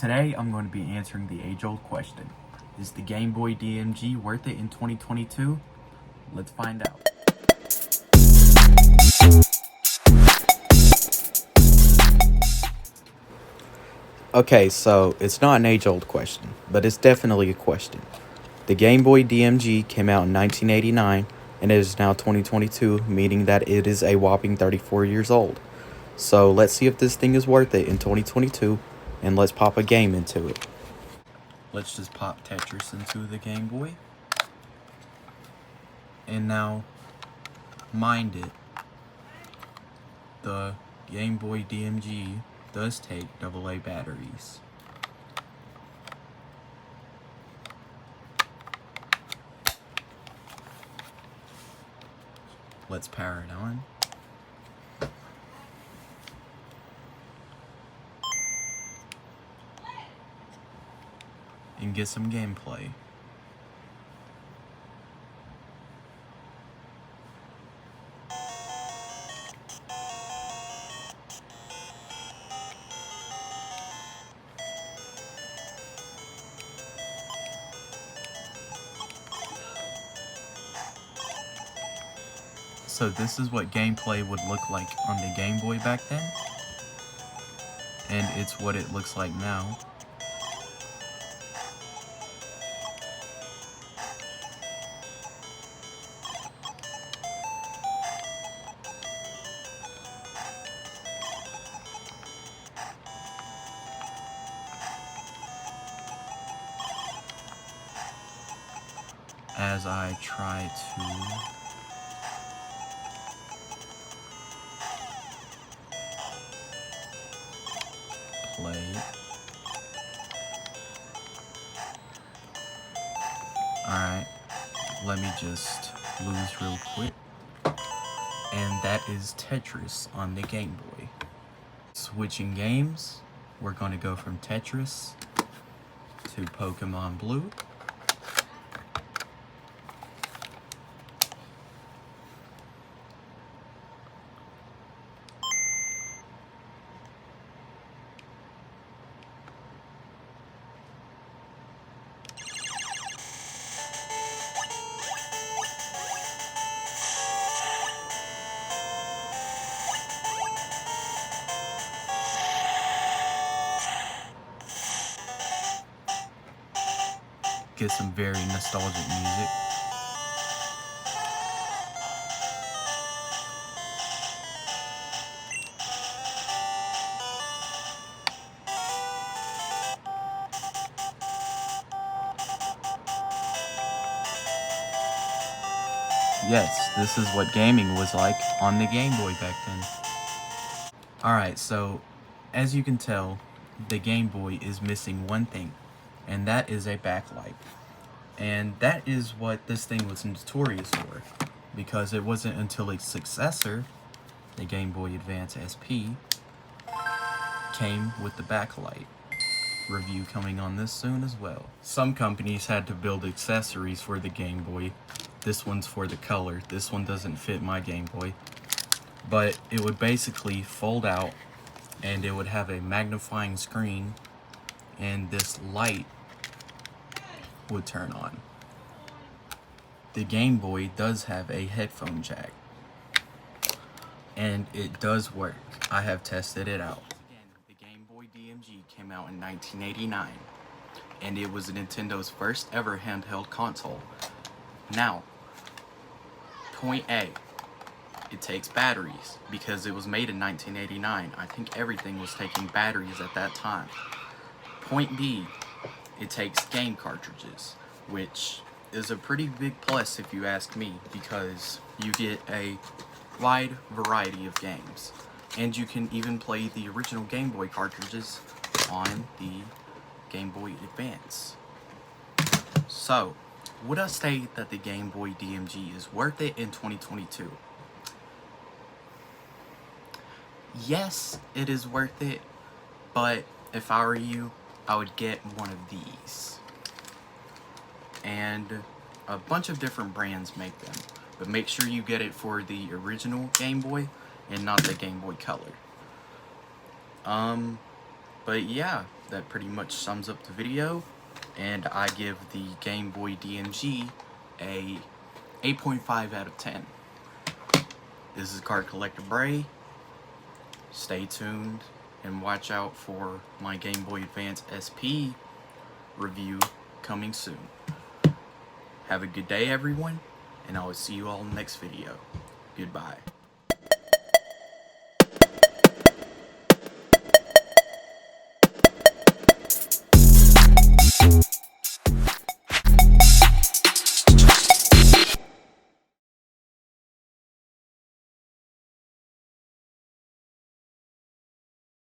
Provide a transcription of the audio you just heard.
Today I'm going to be answering the age-old question. Is the Game Boy DMG worth it in 2022? Let's find out. Okay, so it's not an age-old question, but it's definitely a question. The Game Boy DMG came out in 1989, and it is now 2022, meaning that it is a whopping 34 years old. So let's see if this thing is worth it in 2022, and let's pop a game into it. Let's just pop Tetris into the Game Boy. And now, mind it, the Game Boy DMG does take AA batteries. Let's power it on. And get some gameplay. So this is what gameplay would look like on the Game Boy back then. And it's what it looks like now. As I try to play. Alright, let me just lose real quick. And that is Tetris on the Game Boy. Switching games, we're going to go from Tetris to Pokemon Blue. Get some very nostalgic music. Yes, this is what gaming was like on the Game Boy back then. Alright, so as you can tell, the Game Boy is missing one thing, and that is a backlight. And that is what this thing was notorious for, because it wasn't until its successor, the Game Boy Advance SP, came with the backlight. Review coming on this soon as well. Some companies had to build accessories for the Game Boy. This one's for the color. This one doesn't fit my Game Boy. But it would basically fold out, and it would have a magnifying screen, and this light would turn on. The Game Boy does have a headphone jack, and it does work. I have tested it out. Again, the Game Boy DMG came out in 1989, and it was Nintendo's first ever handheld console. Now, point A, it takes batteries, because it was made in 1989. I think everything was taking batteries at that time. Point B, it takes game cartridges, which is a pretty big plus if you ask me, because you get a wide variety of games. And you can even play the original Game Boy cartridges on the Game Boy Advance. So, would I say that the Game Boy DMG is worth it in 2022? Yes, it is worth it, but if I were you, I would get one of these. And a bunch of different brands make them, but make sure you get it for the original Game Boy and not the Game Boy Color. But yeah, that pretty much sums up the video, and I give the Game Boy DMG a 8.5 out of 10. This is Card Collector Bray. Stay tuned and watch out for my Game Boy Advance SP review coming soon. Have a good day, everyone, and I will see you all in the next video. Goodbye.